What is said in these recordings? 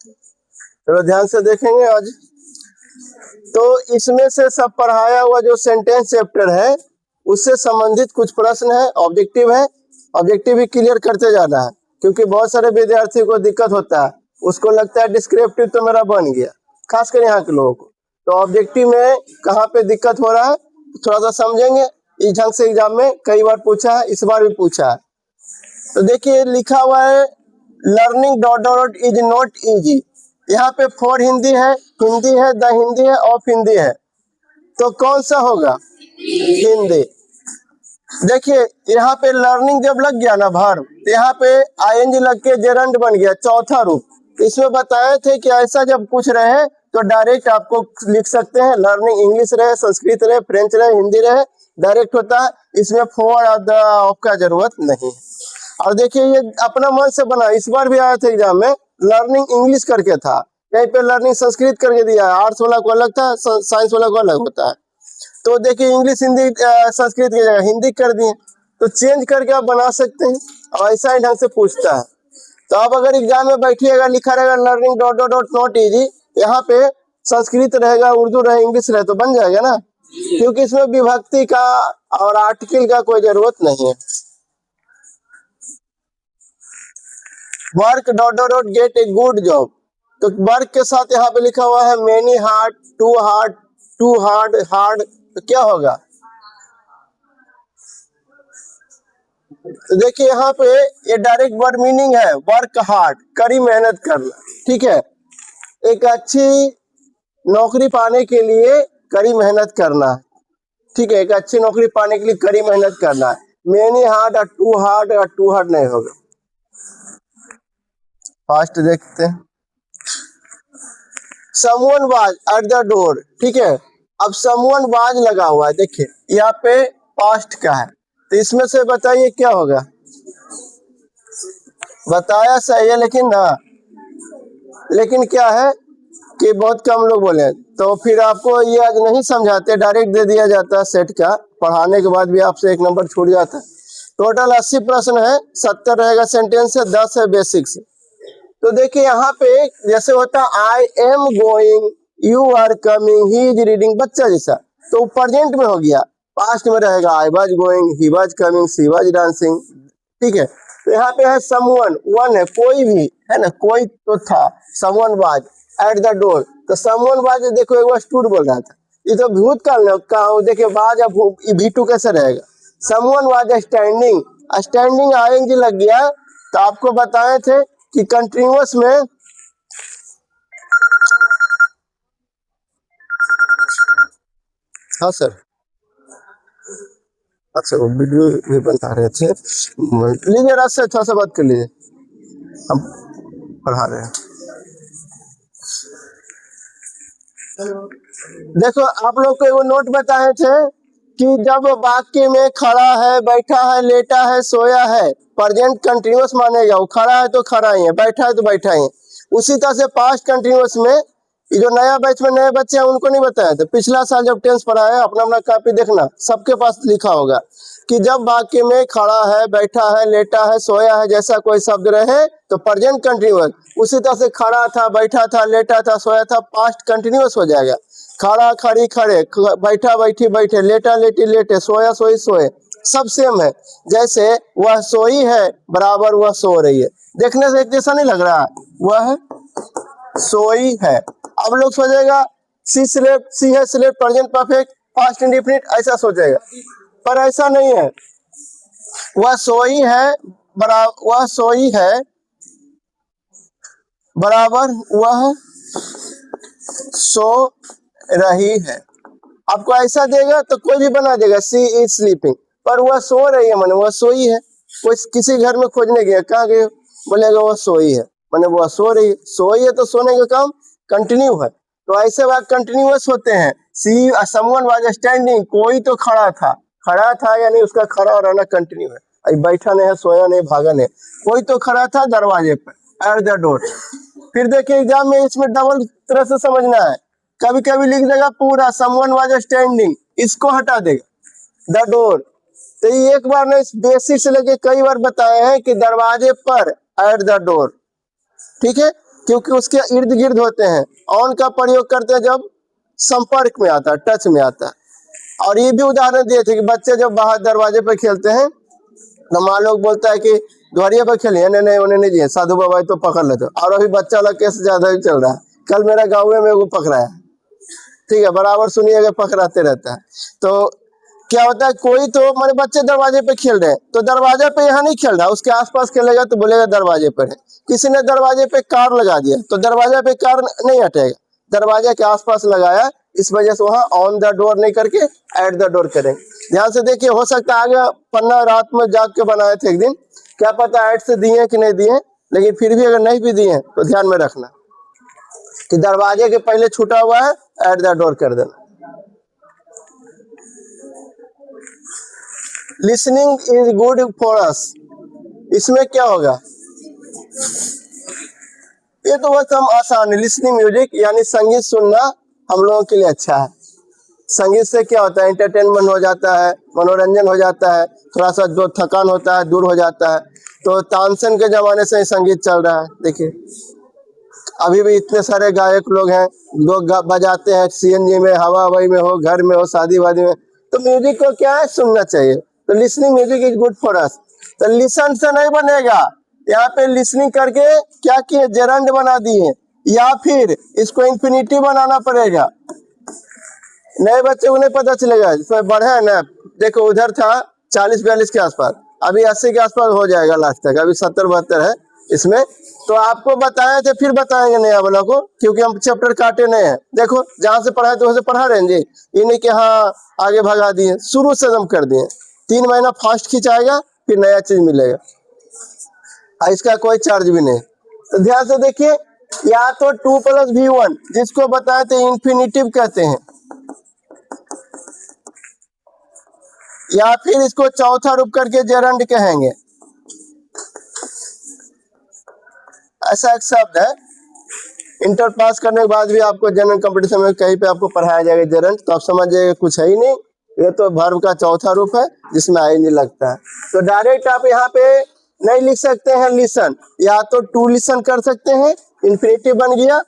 चलो ध्यान से देखेंगे आज। तो इसमें से सब पढ़ाया हुआ जो सेंटेंस चैप्टर है उससे संबंधित कुछ प्रश्न है, ऑब्जेक्टिव है। ऑब्जेक्टिव ही क्लियर करते जाना है, क्योंकि बहुत सारे विद्यार्थी को दिक्कत होता है, उसको लगता है डिस्क्रिप्टिव तो मेरा बन गया, खासकर यहाँ के लोगों को। तो ऑब्जेक्टिव में कहाँ पे दिक्कत हो रहा है थोड़ा सा समझेंगे। इस ढंग से एग्जाम में कई बार पूछा है, इस बार भी पूछा है। तो देखिए लिखा हुआ है learning dot dot is not easy. यहाँ पे फॉर हिंदी है, द हिंदी है, ऑफ हिंदी है, तो कौन सा होगा? हिंदी। देखिए यहाँ पे लर्निंग जब लग गया ना वर्ब, तो यहाँ पे आईएनजी लग के जेरंड बन गया, चौथा रूप। इसमें बताए थे कि ऐसा जब कुछ रहे तो डायरेक्ट आपको लिख सकते हैं, लर्निंग इंग्लिश रहे, संस्कृत रहे, फ्रेंच रहे, हिंदी रहे, डायरेक्ट होता है। इसमें फॉर और द ऑफ का जरूरत नहीं है। और देखिए ये अपना मन से बना, इस बार भी आया था एग्जाम में, लर्निंग इंग्लिश करके था, कहीं पे लर्निंग संस्कृत करके दिया है, आर्ट्स वाला को अलग था, साइंस वाला को अलग होता है। तो देखिए इंग्लिश हिंदी संस्कृत की जगह हिंदी कर दिए, तो चेंज करके आप बना सकते हैं, और ऐसा ही ढंग से पूछता है। तो आप अगर एग्जाम में बैठिएगा, लिखा रहेगा learning dot dot dot not easy, यहाँ पे संस्कृत रहेगा, उर्दू रहे, इंग्लिश रहे, तो बन जाएगा ना, क्योंकि इसमें विभक्ति का और आर्टिकल का कोई जरूरत नहीं है। Work dot dot dot gate a good job, तो वर्क के साथ यहाँ पे लिखा हुआ है मेनी हार्ड, टू हार्ड, तो क्या होगा? तो देखिए यहाँ पे ये डायरेक्ट वर्ड मीनिंग है, वर्क हार्ड, कड़ी मेहनत करना, ठीक है। एक अच्छी नौकरी पाने के लिए कड़ी मेहनत करना, ठीक है, एक अच्छी नौकरी पाने के लिए कड़ी मेहनत करना है। मेनी हार्ड और टू हार्ड नहीं होगा। फास्ट देखते हैं। Someone was at the door, ठीक है। अब समवन वाज लगा हुआ है, देखिए यहाँ पे पास्ट का है, तो इसमें से बताइए क्या होगा? बताया सही है, लेकिन ना, लेकिन क्या है कि बहुत कम लोग बोले, तो फिर आपको ये आज नहीं समझाते, डायरेक्ट दे दिया जाता है सेट का, पढ़ाने के बाद भी आपसे एक नंबर छूट जाता है। टोटल 80 प्रश्न है, 70 रहेगा सेंटेंस से, 10 है बेसिक से। तो देखिए यहाँ पे जैसे होता I am going, you are coming, he is reading, बच्चा जैसा, तो प्रेजेंट में हो गया। पास्ट में रहेगा I was going, he was coming, she was dancing, ठीक है। तो यहाँ पे है समवन, वन है, कोई भी है ना, कोई तो था, someone was at the door, तो समवन वाज, देखो एक बार स्टूड बोल रहा था, ये तो भूतकाल में कहा, देखिए वाज अब V2 कैसे रहेगा? Someone was standing, standing ING लग गया। तो आपको बताए थे कि कंटिन्यूअस में हाँ सर, अच्छा वो वीडियो भी बता रहे थे, लीजिए रात से अच्छा से बात कर लीजिए, हम पढ़ा रहे हैं। देखो आप लोग को एगो नोट बताए थे कि जब वाक्य में खड़ा है, बैठा है, लेटा है, सोया है, प्रेजेंट कंटिन्यूअस मानेगा, वो खड़ा है तो खड़ा ही है, बैठा है तो बैठा ही है। उसी तरह से पास्ट कंटिन्यूअस में ये जो नया बैच में नए बच्चे हैं उनको नहीं बताया था, पिछला साल जब टेंस पढ़ाया, अपना अपना कॉपी देखना, सबके पास लिखा होगा कि जब वाक्य में खड़ा है, बैठा है, लेटा है, सोया है, जैसा कोई शब्द रहे तो प्रेजेंट कंटिन्यूअस, उसी तरह से खड़ा था, बैठा था, लेटा था, सोया था, पास्ट कंटिन्यूअस हो जाएगा। खड़ा खड़ी खड़े, बैठा बैठी बैठे, लेटा लेटी लेटे, सोया सोई सोए, सब सेम है। जैसे वह सोई है बराबर वह सो रही है, देखने से एक जैसा नहीं लग रहा? वह सोई है। अब लोग सोचेगा सी स्लेप्ट, सी है slept, present perfect, past indefinite, ऐसा सोचेगा, पर ऐसा नहीं है। वह सोई है बराबर, वह सोई है बराबर वह सो रही है। आपको ऐसा देगा तो कोई भी बना देगा, सी इज स्लीपिंग, पर वह सो रही है माने वह सोई है। कोई किसी घर में खोजने गया, कहाँ गए, बोलेगा वह सोई है, माने वह सो रही है। सोई है तो सोने का काम कंटिन्यू है, तो ऐसे वाक्य कंटिन्यूअस होते हैं। सी समवन वाज स्टैंडिंग, कोई तो खड़ा था यानी उसका खड़ा रहना कंटिन्यू है, अभी बैठा नहीं है, सोया नहीं, भागा नहीं, कोई तो खड़ा था दरवाजे पर एट द डोर। फिर देखिए एग्जाम में इसमें डबल तरह से समझना है, कभी कभी लिख देगा पूरा समवन वाज स्टैंडिंग, इसको हटा देगा द डोर। तो ये एक बार नहीं, बेसिक से लेके कई बार बताए हैं कि दरवाजे पर एट द डोर, ठीक है। क्योंकि उसके इर्द गिर्द होते हैं। ऑन का प्रयोग करते हैं जब संपर्क में आता है, टच में आता है। और ये भी उदाहरण दिए थे कि बच्चे जब बाहर दरवाजे पर खेलते हैं तो माँ लोग बोलता है कि द्वारिया पर खेलिए, नहीं नहीं उन्हें नहीं दिए, साधु बाबा तो पकड़ लेते। और अभी बच्चा वाला केस ज्यादा ही चल रहा है। कल मेरा गाँव में वो पकड़ा है, ठीक है, बराबर सुनिएगा, पकड़ाते रहता है। तो क्या होता है, कोई तो हमारे बच्चे दरवाजे पे खेल रहे हैं तो दरवाजे पे यहाँ नहीं खेल रहा, उसके आसपास खेलेगा तो बोलेगा दरवाजे पर है। किसी ने दरवाजे पे कार लगा दिया तो दरवाजे पे कार नहीं हटेगा, दरवाजे के आसपास लगाया, इस वजह से वहाँ ऑन द डोर नहीं करके एट द डोर करेंगे। ध्यान से देखिए, हो सकता है आगे पन्ना रात में जाग के बनाए थे एक दिन, क्या पता एट से दिए कि नहीं दिए, लेकिन फिर भी अगर नहीं भी दिए तो ध्यान में रखना कि दरवाजे के पहले छूटा हुआ है, एट द डोर कर देना। Listening is good for us, इसमें क्या होगा, ये तो बहुत हम आसान है। लिसनिंग म्यूजिक यानी संगीत सुनना हम लोगों के लिए अच्छा है। संगीत से क्या होता है, एंटरटेनमेंट हो जाता है, मनोरंजन हो जाता है, थोड़ा सा जो थकान होता है दूर हो जाता है। तो तानसेन के जमाने से ही संगीत चल रहा है। देखिए अभी भी इतने सारे गायक लोग हैं, लोग बजाते हैं, सीएनजी में, हवा हवाई में हो, घर में हो, शादी वादी में। तो म्यूजिक को क्या है, सुनना चाहिए। तो listening music is good for us. तो लिसन से नहीं बनेगा, यहाँ पे लिसनिंग करके क्या किए, जेरंड बना दिए, या फिर इसको इंफिनिटी बनाना पड़ेगा। नए बच्चे को नहीं पता चलेगा, इसमें बढ़े है ना, देखो उधर था 40-42 के आसपास, अभी 80 के आसपास हो जाएगा लास्ट तक, अभी 70-72 है इसमें। तो आपको बताए थे, फिर बताएंगे नया वाला को, क्योंकि हम चैप्टर काटे नहीं है। देखो जहां से पढ़ाए तो वहां से पढ़ा रहे हैं जी, ये नहीं कि हाँ आगे भगा दिए, शुरू से हम कर दिए। 3 महीना फास्ट खिंचाएगा, फिर नया चीज मिलेगा, इसका कोई चार्ज भी नहीं। तो ध्यान से देखिए, या तो 2 + V1 जिसको बताए थे इंफिनिटिव कहते हैं, या फिर इसको चौथा रूप करके जेरंड कहेंगे। ऐसा एक शब्द है, इंटर पास करने के बाद भी आपको जनरल कंपटीशन में कहीं पे आपको पढ़ाया जाएगा जेरंड, तो आप समझ जाइए कुछ है ही नहीं, ये तो वर्ब का चौथा रूप है जिसमें आई नहीं लगता है। तो डायरेक्ट आप यहाँ पे नहीं लिख सकते हैं लिसन, या तो टू लिसन कर सकते हैं, इंफिनिटिव बन गया।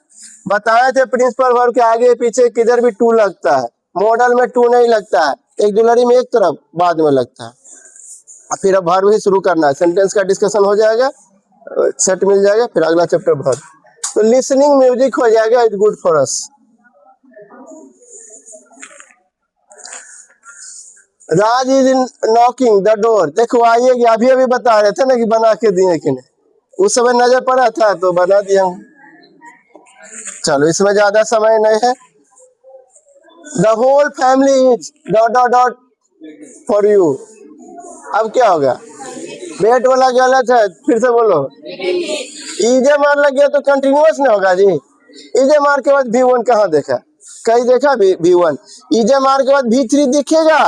बताए थे प्रिंसिपल वर्ब के आगे पीछे किधर भी टू लगता है, मॉडल में टू नहीं लगता है, एक दुलरी में एक तरफ बाद में लगता है। फिर अब वर्ब ही शुरू करना है, सेंटेंस का डिस्कशन हो जाएगा, सेट मिल जाएगा, फिर अगला चैप्टर वर्ब। तो लिसनिंग म्यूजिक हो जाएगा, is good for us. Raj is knocking the door, देखो आइए कि अभी अभी बता रहे थे ना कि बना के दिए कि नहीं, उस समय नजर पड़ा था तो बना दिया हूं। चलो इसमें ज्यादा समय नहीं है। The whole family is dot dot dot for you, अब क्या होगा, बेट वाला गलत है, फिर से बोलो। ईजे मार लग गया तो कंटिन्यूअस नहीं होगा जी, ईजे मार के बाद V1 कहाँ देखा, कहीं देखा V1, ईजे मार के बाद V3 दिखेगा,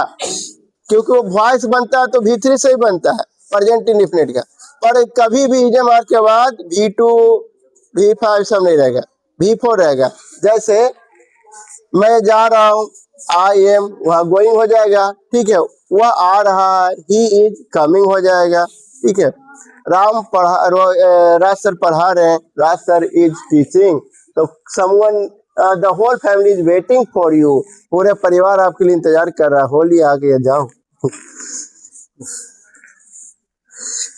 क्योंकि वो वॉइस बनता है तो V3 से ही बनता है प्रेजेंट इंडेफिनिट का। पर कभी भी ईजे मार के बाद V2 V5 सब नहीं रहेगा, V4 रहेगा। जैसे मैं जा रहा हूँ, आई एम, वहाँ गोइंग हो जाएगा, ठीक है, वह आ रहा है, ही इज कमिंग हो जाएगा, ठीक है। राज सर पढ़ा रहे हैं, राज सर इज टीचिंग, तो someone the whole family is waiting for you, पूरे परिवार आपके लिए इंतजार कर रहा है, होली आ गई जाओ।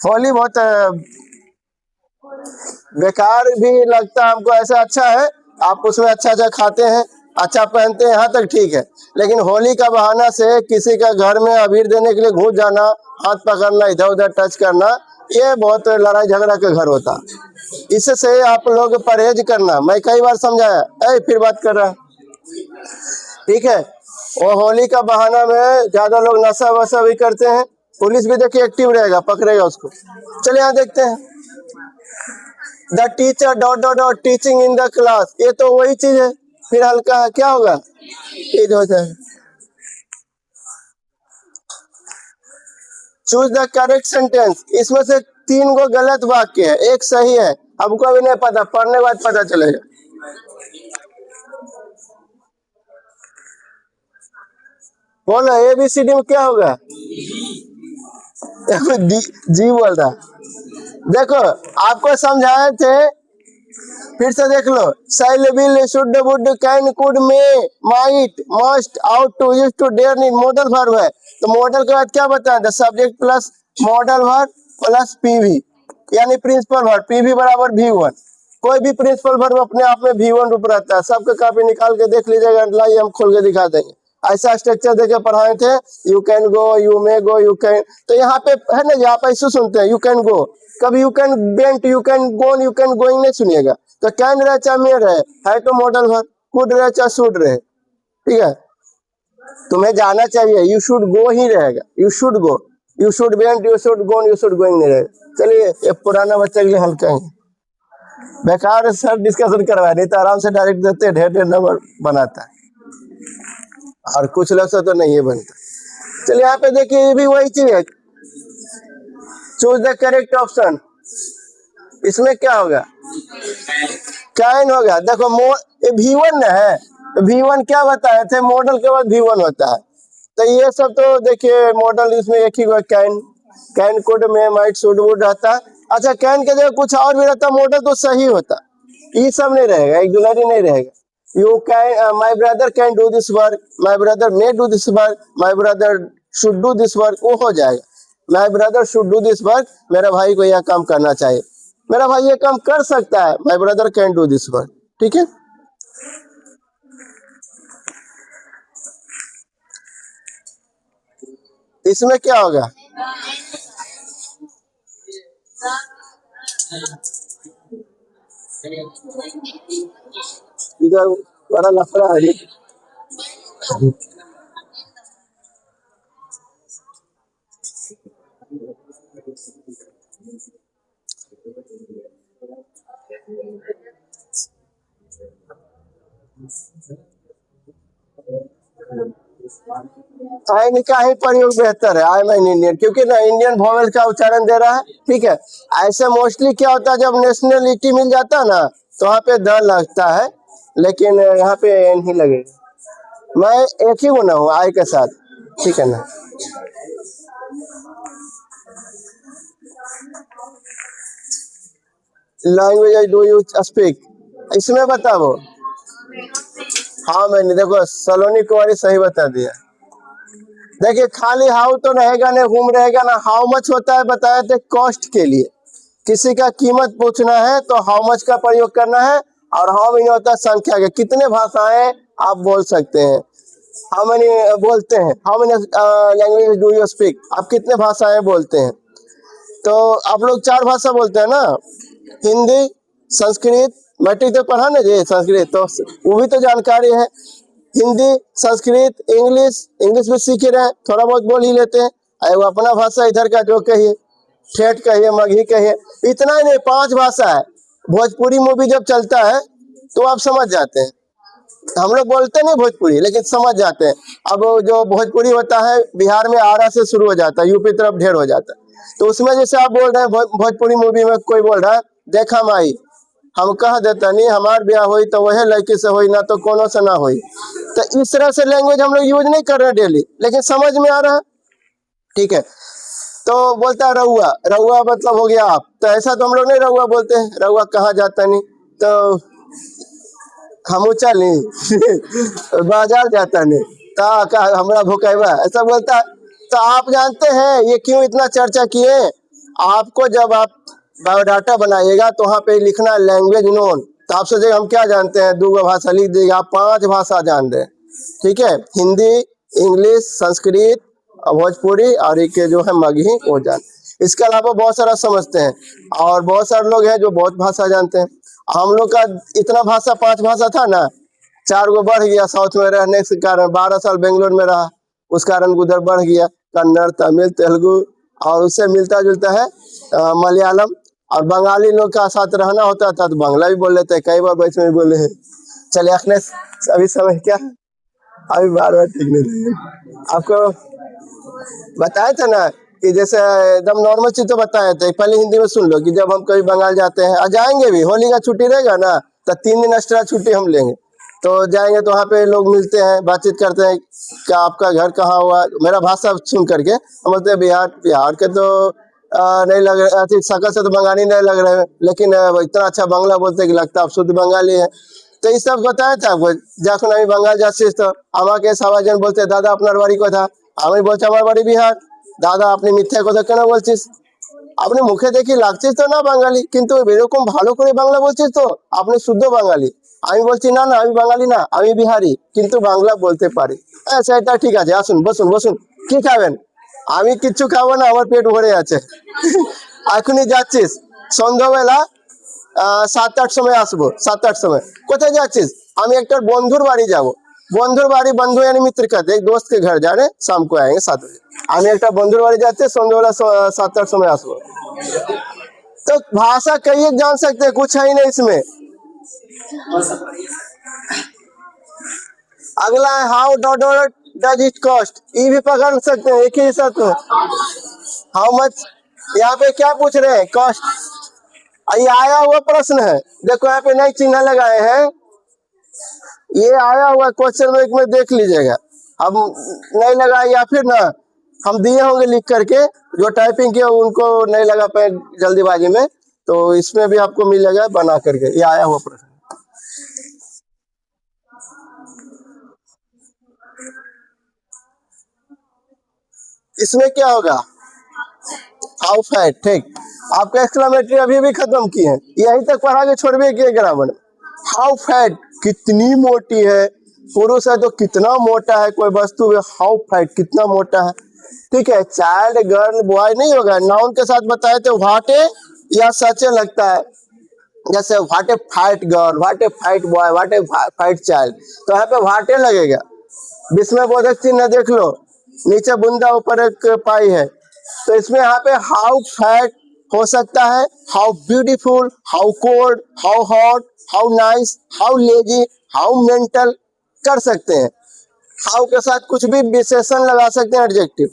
होली बहुत बेकार भी लगता है हमको, ऐसा अच्छा है आप उसमें अच्छा अच्छा खाते हैं, अच्छा पहनते हैं, यहाँ तक ठीक है, लेकिन होली का बहाना से किसी का घर में अबीर देने के लिए घुस जाना, हाथ पकड़ना, इधर उधर टच करना, ये बहुत लड़ाई झगड़ा का घर होता। इससे आप लोग परहेज करना, मैं कई बार समझाया, फिर बात कर रहा, ठीक है। और होली का बहाना में ज्यादा लोग नशा वशा भी करते हैं, पुलिस भी देखिए एक्टिव रहेगा, पकड़ेगा उसको। चलिए यहाँ देखते हैं, the teacher dot dot dot teaching in the class, ये तो वही चीज है, फिर हल्का है, क्या होगा, इज हो जाएगा। चूज द करेक्ट सेंटेंस, इसमें से 3 गो गलत वाक्य है, एक सही है, हमको अभी नहीं पता, पढ़ने के बाद पता चलेगा। बोलो ABCD में क्या होगा, जी बोल रहा। देखो आपको समझाए थे फिर से देख लो, shall will should would can could may might must ought to use to dare need modal verb है। तो मॉडल के बाद क्या बताया, the subject plus modal verb plus PV, यानी प्रिंसिपल वर्ब, पीवी बराबर V1। कोई भी प्रिंसिपल वर्ब अपने आप में V1 रूप रहता है। सबके कॉपी निकाल के देख लीजिएगा, लाइए हम खोल के दिखा देंगे। ऐसा स्ट्रक्चर देके पढ़ाए थे, you can go, you may go, you can. तो यहाँ पे है ना, यहाँ पे ऐसे सुनते हैं यू कैन गो, कभी you can went, you can gone, you can going नहीं सुनिएगा। तो कैन रहे चाहे मे रहे, है तो मॉडल वर्ब, कुड रहे चाहे शुड रहे, ठीक है। तुम्हें जाना चाहिए, यू शुड गो ही रहेगा, you should go, you should went, you should gone, you should going नहीं रहेगा। चलिए, ये पुराना बच्चा के लिए हल्का है, बेकार सर डिस्कशन करवाए, नहीं तो आराम से डायरेक्ट देते, ढेर ढेर नंबर बनाता है, और कुछ लोग से तो नहीं है बनता। चलिए यहाँ पे देखिए, ये भी वही चीज है, चूज द करेक्ट ऑप्शन। इसमें क्या होगा, कैन होगा। देखो ये V1 ना है, V1 क्या बताए थे, मॉडल के बाद V1 होता है। तो ये सब तो देखिए मॉडल, इसमें एक ही कैन, कैन कुड में माइट शुड वुड रहता। अच्छा, कैन के जगह कुछ और भी रहता, मॉडल तो सही होता, ये सब नहीं रहेगा, एक्जुलरी नहीं रहेगा। You can, my brother can do this work, my brother may do this work, my brother should do this work, वो हो जाएगा। My brother should do this work, मेरा भाई को यह काम करना चाहिए, मेरा भाई ये काम कर सकता है, my brother can do this work, ठीक है। इसमें क्या होगा, इधर बड़ा लफड़ा है। आइन का ही प्रयोग बेहतर है, आई मीन इंडियन, क्योंकि ना इंडियन वोवेल का उच्चारण दे रहा है, ठीक है। ऐसे मोस्टली क्या होता है, जब नेशनलिटी मिल जाता है ना, तो वहाँ पे द लगता है, लेकिन यहाँ पे एन ही लगेगा। मैं एक ही बना हूँ आई के साथ, ठीक है ना। लैंग्वेज डू यू स्पीक, इसमें बताओ। हाँ, मैंने देखो सलोनी कुमारी सही बता दिया। देखिए खाली हाउ तो रहेगा ना, हुम रहेगा ना, हाउ मच होता है बताए थे कॉस्ट के लिए, किसी का कीमत पूछना है तो हाउ मच का प्रयोग करना है, और हाउ मेनी होता है संख्या के, कितने भाषाएं आप बोल सकते हैं, हाउ मेनी बोलते हैं, how many language do you speak, आप कितने भाषाएं बोलते हैं। तो आप लोग 4 भाषा बोलते हैं ना, हिंदी, संस्कृत, मैट्रिक तो पढ़ा ना जी संस्कृत, तो वो भी तो जानकारी है। हिंदी, संस्कृत, इंग्लिश, इंग्लिश भी सीख रहे हैं, थोड़ा बहुत बोल ही लेते हैं। वो अपना भाषा इधर का जो कहिए, ठेठ कहिए, मगही कहिए, इतना ही नहीं, 5 भाषा है। भोजपुरी मूवी जब चलता है तो आप समझ जाते हैं, हम लोग बोलते नहीं भोजपुरी, लेकिन समझ जाते हैं। अब जो भोजपुरी होता है बिहार में आरा से शुरू हो जाता है, यूपी तरफ ढेर हो जाता है, तो उसमें जैसे आप बोल रहे हैं भोजपुरी मूवी में कोई बोल रहा है, देखा माई हम कह देता नहीं, हमार ब्याह हुई तो वह लड़की से हुई, ना तो कोनो से ना हुई। तो इस तरह से लैंग्वेज हम लोग यूज नहीं कर रहे डेली, लेकिन समझ में आ रहा है, ठीक है। तो बोलता है रउआ, रउआ मतलब हो गया आप, तो ऐसा तो हम लोग नहीं रउआ बोलते हैं, रउआ कहा जाता नहीं, तो हम चली बाजार जाता नहीं, तो हमारा भुकेबा, ऐसा बोलता है। तो आप जानते हैं ये क्यों इतना चर्चा किए, आपको जब आप बायोडाटा बनाइएगा तो वहाँ पे लिखना लैंग्वेज नोन, तो आप सोचेगा हम क्या जानते हैं, 2 भाषा लिख देगा, आप 5 भाषा जान रहे हैं, ठीक है। हिंदी, इंग्लिश, संस्कृत, भोजपुरी, और एक जो है मगही, वो जान। इसके अलावा बहुत सारा समझते हैं, और बहुत सारे लोग हैं जो बहुत भाषा जानते हैं। हम लोग का इतना भाषा 5 भाषा था ना, 4 गो बढ़ गया साउथ में रहने के कारण, 12 साल बेंगलोर में रहा, उस कारण उधर बढ़ गया, कन्नड़, तमिल, तेलुगु, और उससे मिलता जुलता है मलयालम, और बंगाली लोग का साथ रहना होता था तो बांग्ला भी बोल लेते हैं, कई बार वैसे में बोले हैं। चलिए अखने अभी समय क्या, अभी बार ठीक नहीं लगे। आपको बताया था ना कि जैसे एकदम नॉर्मल चीज तो बताए थे, पहले हिंदी में सुन लो कि जब हम कभी बंगाल जाते हैं, जाएंगे भी, होली का छुट्टी रहेगा ना, तो 3 दिन एक्स्ट्रा छुट्टी हम लेंगे, तो जाएंगे तो वहाँ पे लोग मिलते हैं, बातचीत करते हैं कि आपका घर कहाँ हुआ, मेरा भाषा सुन करके हम बोलते हैं बिहार, बिहार के तो नहीं लग रहे, अच्छी शकल से तो बंगाली नहीं लग रहे, लेकिन इतना अच्छा बांग्ला बोलते हैं कि लगता है आप शुद्ध बंगाली है। तो ये सब बताया था आपको। যখন আমি বাঙাল যাচ্ছিস তো আমাকে সবাইজন বলছে দাদা আপনার বাড়ি কোথা, আমি বলছি আমার বাড়ি বিহার। দাদা আপনি মিথ্যা কথা কেন বলছিস, আপনি মুখে দেখি লাগছিস তো না বাঙালি, কিন্তু এরকম ভালো করে বাংলা বলছিস তো আপনি শুদ্ধ বাঙালি। আমি বলছি না না আমি বাঙালি না, আমি বিহারি, কিন্তু বাংলা বলতে পারি। হ্যাঁ সেটা ঠিক আছে, আসুন বসুন বসুন, কি খাবেন? আমি কিচ্ছু খাবো না, আমার পেট ভরে আছে। এখনই যাচ্ছিস? সন্ধ্যাবেলা 7-8 সময় আসবো, 7-8 সময়। কোথায় যাচ্ছিস? আমি একটা বন্ধুর বাড়ি যাব। বন্ধুর বাড়ি, बंधु यानी मित्र कहते हैं, एक दोस्त के घर जा रहे हैं, शाम को आएंगे 7 बजे। আমি একটা বন্ধুর বাড়ি যাচ্ছি, সন্ধ্যাবেলা 7-8 সময় আসবো। तो भाषा कई एक जान सकते हैं, कुछ है ही नहीं इसमें। अगला है how dollar does it cost, ये भी पकड़ सकते हैं एक ही साथ में। हाउ मच, यहाँ पे क्या पूछ रहे हैं? कॉस्ट। ये आया हुआ प्रश्न है, देखो यहाँ पे नई चिन्ह लगाए हैं, ये आया हुआ क्वेश्चन में देख लीजिएगा। हम नहीं लगाए या फिर ना हम दिए होंगे लिख करके, जो टाइपिंग किया उनको नहीं लगा पाए जल्दीबाजी में, तो इसमें भी आपको मिलेगा बना करके। ये आया हुआ प्रश्न। इसमें क्या होगा? हाउ फैट, ठीक। आपका एक्सक्लेमेटरी अभी भी खत्म किए हैं, यहीं तक पढ़ा के छोड़वे किए ग्रामर में। हाउ फैट, कितनी मोटी है। पुरुष है तो कितना मोटा है कोई वस्तु है, हाउ फैट, कितना मोटा है। ठीक है, चाइल्ड गर्ल बॉय नहीं होगा, नाउन के साथ बताए तो व्हाट ए या सच लगता है। जैसे what A fat girl, what A fat boy, what A fat child, तो यहाँ पे व्हाट ए लगेगा। विस्मय बोधक चिन्ह देख लो, नीचे बुंदा ऊपर एक पाई है, तो इसमें यहाँ पे हाउ फैट हो सकता है, how beautiful, how cold, how hot, how nice, how lazy, how mental कर सकते हैं। हाउ के साथ कुछ भी विशेषण लगा सकते हैं, एडजेक्टिव।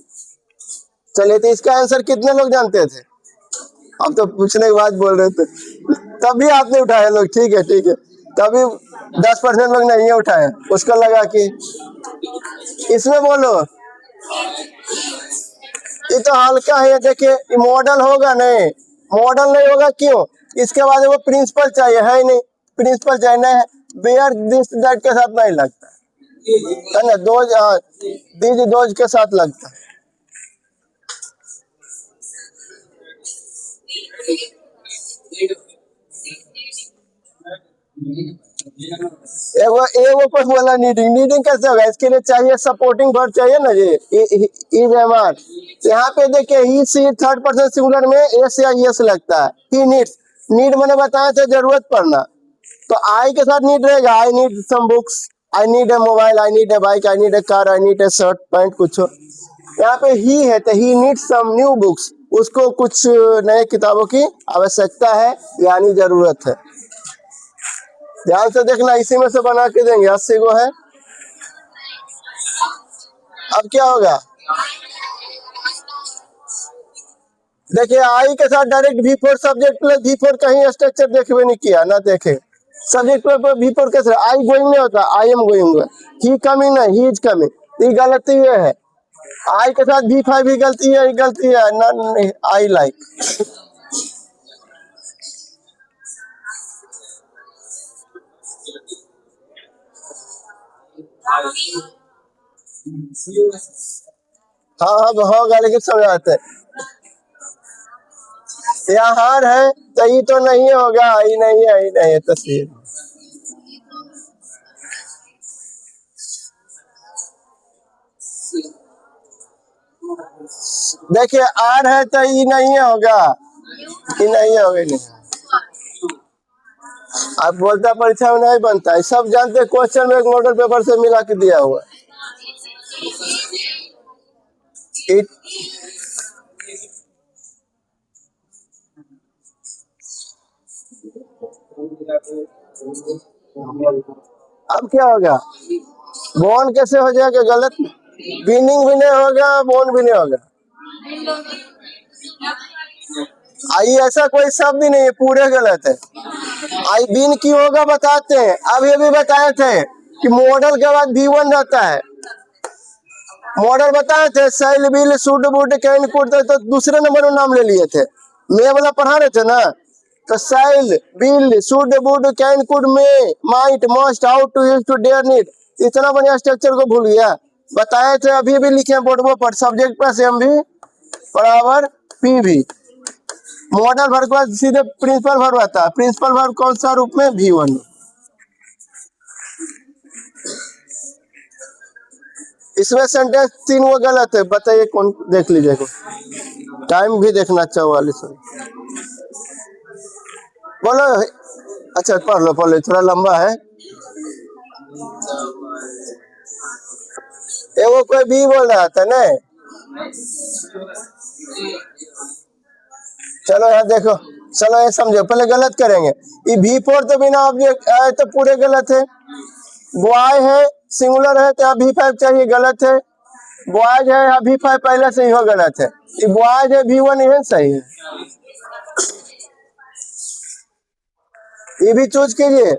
चलिए, तो इसका आंसर कितने लोग जानते थे? अब तो पूछने के बाद बोल रहे थे, तभी आपने उठाया लोग। ठीक है ठीक है, तभी 10% लोग नहीं उठाए, उसको लगा कि इसमें बोलो। ये तो हल्का है, देखिए मॉडल होगा नहीं, मॉडल नहीं होगा क्यों? इसके बाद वो प्रिंसिपल चाहिए, है ही नहीं, प्रिंसिपल चाहिए नहीं, बेयर दिस दैट के साथ नहीं लगता है ना, दोज दीज दोज के साथ लगता है। एगो पर बोला नीडिंग, नीडिंग कैसे होगा? इसके लिए चाहिए सपोर्टिंग वर्ब चाहिए ना, ये इज एम आर। यहाँ पे देखिए ही सी थर्ड पर्सन सिंगुलर में एस या यस लगता है। ही नीड्स, नीड मैंने बताया था जरूरत पड़ना, तो आई के साथ नीड रहेगा। I need some books, I need a mobile, I need a bike, I need a car, I need a shirt pant, कुछ हो। यहाँ पे ही है तो ही नीड सम न्यू बुक्स, उसको कुछ नए किताबों की आवश्यकता है यानी जरूरत है। ध्यान से देखना, इसी में से बना के देंगे। 80 गो है। अब क्या होगा? देखिए आई के साथ direct V4 subject plus V4, कहीं स्ट्रक्चर देखवे नहीं किया ना, देखे सब्जेक्ट प्लस V4 कैसे? आई गोइंग नहीं होता, I am going. He coming है, ही इज कमिंग। ये गलती है, आई के साथ V5 भी गलती है, गलती है ना, आई लाइक। हाँ हाँ होगा, लेकिन समझाते यहाँ हार है तो ये तो नहीं होगा, ही नहीं है, ही नहीं है, तस्वीर। देखिए आर है तो ये नहीं होगा, ये नहीं होगा, नहीं। आप बोलता परीक्षा में नहीं बनता है, सब जानते। क्वेश्चन में एक मॉडल पेपर से मिला के दिया हुआ। अब क्या होगा? बोन कैसे हो जाएगा? गलत, बीनिंग भी नहीं होगा, बोन भी नहीं होगा। आई ऐसा कोई शब्द ही नहीं है, पूरे गलत है। आई बीन की होगा बताते हैं, अभी अभी बताए थे कि मॉडल के बाद V1 रहता है। मॉडल बताए थे, shall will should would can could, तो दूसरे नंबर में नाम ले लिए थे। मे वाला पढ़ा रहे थे ना, तो shall will should would can could may might must ought to use to dare need, इतना बढ़िया स्ट्रक्चर को भूल गया। बताए थे, अभी भी लिखे बोर्ड पर, सब्जेक्ट प्लस एम भी बराबर पी भी। मॉडल वर्ब के बाद सीधे प्रिंसिपल वर्ब आता है। प्रिंसिपल वर्ब कौन सा रूप में? V1। इसमें सेंटेंस 3 वो गलत है, बताइए कौन, देख लीजिएगा, टाइम भी देखना, 44। बोलो, अच्छा पढ़ लो, थोड़ा लंबा है। वो कोई भी बोल रहा था ना, चलो यार देखो, चलो ये समझो, पहले गलत करेंगे। ये V4 तो बिना ऑब्जेक्ट आए तो पूरे गलत है। बॉय है, सिंगुलर है तो V5 चाहिए, गलत है। बॉयज है, V5 पहले से ही हो, गलत है। ये बॉयज है, V1 है, सही है। ये भी चूज कीजिए।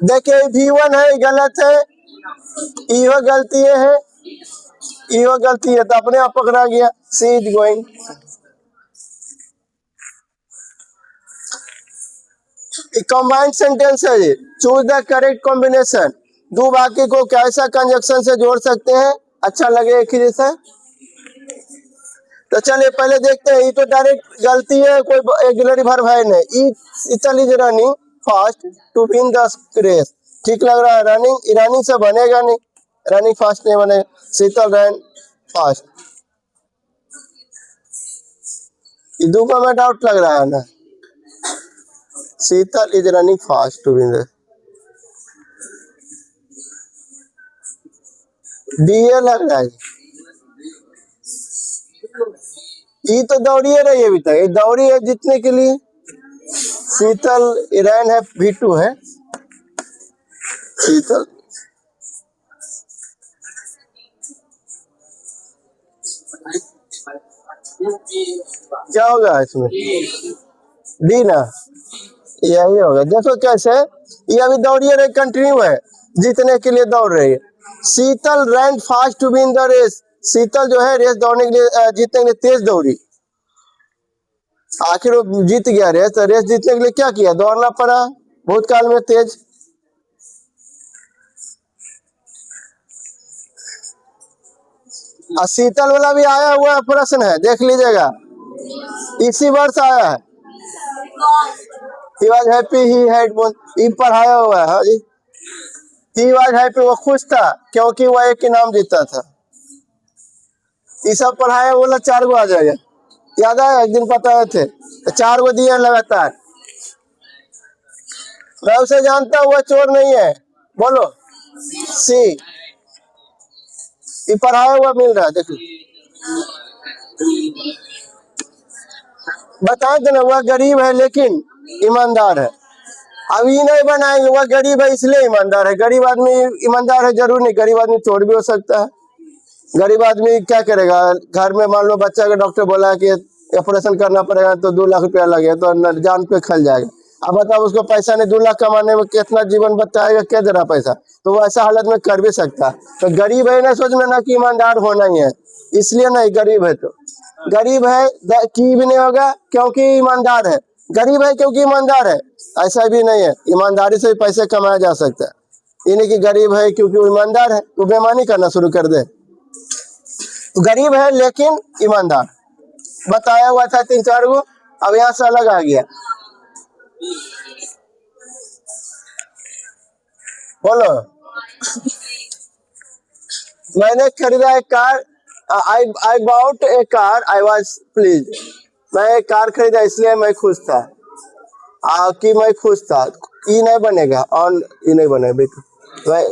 देखिए V1 है, गलत है। इहो गलती है, इहो गलती है, तो अपने आप पकड़ा गया। सी इज गोइंग। कंबाइंड सेंटेंस है ये, चूज द करेक्ट कॉम्बिनेशन। दो वाक्य को कैसा कंजक्शन से जोड़ सकते हैं, अच्छा लगे एक ही जैसा। तो चलिए पहले देखते हैं। ये तो डायरेक्ट गलती है, कोई ऑक्सिलरी वर्ब है नहीं। Italy is running fast to win the race, ठीक लग रहा है। रनिंग, रनिंग से बनेगा नहीं, रनिंग फास्ट नहीं बनेगा। शीतल रन फास्ट, ये दो का में डाउट लग रहा है ना। Sheetal is running fast to win the, डीए लग रहा है। ये तो दौड़ी रही है अभी तक, ये दौड़ी है जीतने के लिए। शीतल ईरान है, V2 है। शीतल क्या होगा इसमें? डी ना, यही होगा। देखो कैसे, ये अभी दौड़ी रही, कंटिन्यू है, जीतने के लिए दौड़ रही है। Sheetal ran fast to win the race, Sheetal जो है रेस दौड़ने के लिए, जीतने के लिए तेज दौड़ी, आखिर वो जीत गया रेस। तो रेस जीतने के लिए क्या किया? दौड़ना पड़ा, भूतकाल में तेज। शीतल वाला भी आया हुआ प्रश्न है, देख लीजिएगा, इसी वर्ष आया है। He was happy he had won, ये पढ़ाया हुआ है। हाँ जी, He was happy, वो खुश था क्योंकि वो एक इनाम जीता था। ये सब पढ़ाया, बोला 4 गो आ जाएगा। याद आया, एक दिन बताए थे, तो 4 गो दिए लगातार। मैं उसे जानता हूँ, वह चोर नहीं है। बोलो सी, ये पढ़ाया हुआ मिल रहा है, देखो। बता देना, वह गरीब है लेकिन ईमानदार है। अब ये नहीं बनाएंगे वह गरीब है इसलिए ईमानदार है। गरीब आदमी ईमानदार है जरूर नहीं, गरीब आदमी चोर भी हो सकता है। गरीब आदमी क्या करेगा, घर में मान लो बच्चा का डॉक्टर बोला कि ऑपरेशन करना पड़ेगा, तो 2 लाख रुपया लगे, तो जान पे खल जाएगा। अब बताओ, उसको पैसा नहीं, 2 लाख कमाने में कितना जीवन बताएगा, क्या दे रहा पैसा, तो वो ऐसा हालत में कर भी सकता। तो गरीब है ना सोचना ना कि ईमानदार होना ही है, इसलिए नहीं। गरीब है तो गरीब है की भी नहीं होगा क्योंकि ईमानदार है, गरीब है क्योंकि ईमानदार है, ऐसा भी नहीं है। ईमानदारी से भी पैसे कमाया जा सकता है, ये नहीं कि गरीब है क्योंकि वो ईमानदार है तो बेईमानी करना शुरू कर दे। तो गरीब है लेकिन ईमानदार, बताया हुआ था 3-4 गो, अब यहाँ से अलग आ गया। बोलो, मैंने खरीदा एक car, I bought A car, I was please, मैं एक कार खरीदा इसलिए मैं खुश था। कि मैं खुश था, ये नहीं बनेगा, और ये नहीं बनेगा बेटा। मैं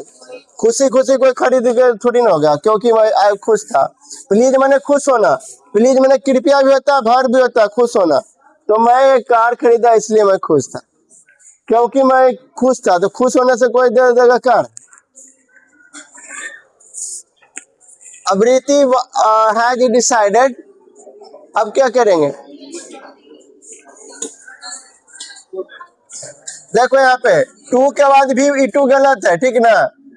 खुशी खुशी कोई खरीद के थोड़ी ना होगा, क्योंकि मैं खुश था। प्लीज मैंने खुश होना, प्लीज मैंने कृपया भी होता, भर भी होता, खुश होना। तो मैं एक कार खरीदा इसलिए मैं खुश था, क्योंकि मैं खुश था। तो खुश होने से कोई दे देगा कार? अब रीति हैज डिसाइडेड, अब क्या करेंगे? देखो यहाँ पे टू के बाद भी ई टू गलत है, ठीक ना।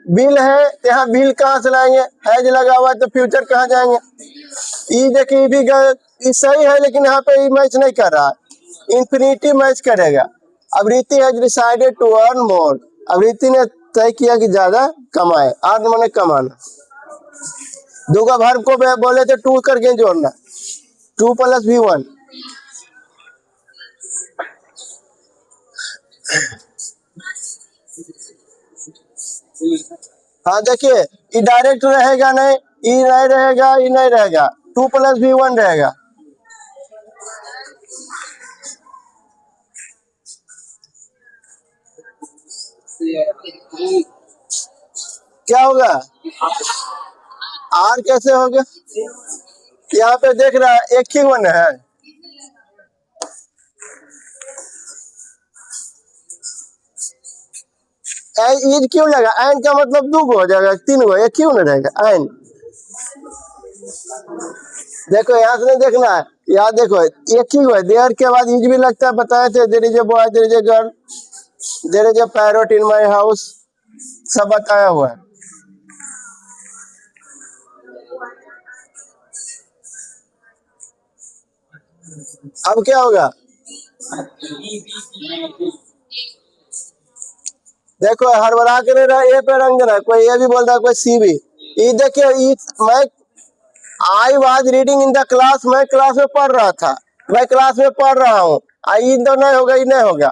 बिल है तो यहाँ बिल कहाँ से लाएंगे, हैज लगा हुआ है तो फ्यूचर कहाँ जाएंगे। ई देखिए ई भी गलत, ई सही है लेकिन यहाँ पे ई मैच नहीं कर रहा, इन्फिनिटी मैच करेगा। अब Riti has decided to earn more, अब रीति ने तय किया कि ज्यादा कमाए, अर्न माने कमाना। दूसरा वर्ब को बोले थे टू करके जोड़ना, 2 + V1। हाँ देखिए ये डायरेक्ट रहेगा नहीं, ई नहीं रहेगा, ई नहीं रहेगा, 2 + V1 रहेगा। क्या होगा, आर कैसे होगा, यहाँ पे देख रहा है एक ही वन है, ईज क्यों लगा, एन का मतलब 2 हो जाएगा, 3 हो, एक क्यों नहीं रहेगा एन। देखो यहाँ से नहीं देखना है, यहाँ देखो एक ही हुआ, देयर के बाद ईज भी लगता है, बताए थे there is a boy, there is a girl, there is a parrot in my house, सब बताया हुआ है। अब क्या होगा, देखो हड़बड़ा के नहीं रहा, ए पे रंग देना, कोई ए भी बोल रहा है, कोई सी भी। ये देखिए मैं I was reading in the class, मैं क्लास में पढ़ रहा था, मैं क्लास में पढ़ रहा हूँ, आई तो नहीं होगा, ये नहीं होगा।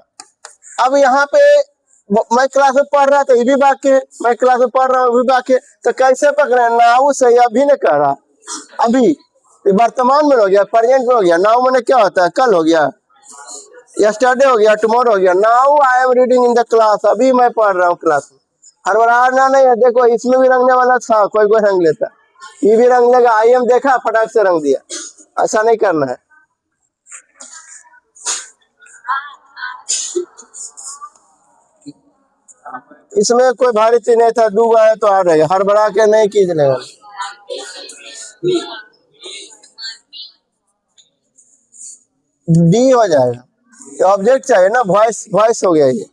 अब यहाँ पे मैं क्लास में पढ़ रहा था, ये भी वाक्य है, मैं क्लास में पढ़ रहा हूँ, भी वाक्य, तो कैसे पकड़े, नाउ सही अभी ने कह रहा, अभी वर्तमान में हो गया, प्रेजेंट में हो गया, नाउ मैंने क्या होता है, कल हो गया, यस्टरडे हो गया, टुमारो हो गया, now I am reading in the class, अभी मैं पढ़ रहा हूँ क्लास में। हड़बड़ाना नहीं है, देखो इसमें भी रंगने वाला था, कोई कोई रंग लेता, ये भी रंग लेगा, आई एम देखा फटाक से रंग दिया, ऐसा नहीं करना है। इसमें कोई भारी चीज नहीं था, डूबा है तो आ रहेगा, हड़बड़ा के नहीं कीजिएगा। डी हो जाएगा, तो ऑब्जेक्ट चाहिए ना, वॉइस वॉइस हो गया ये।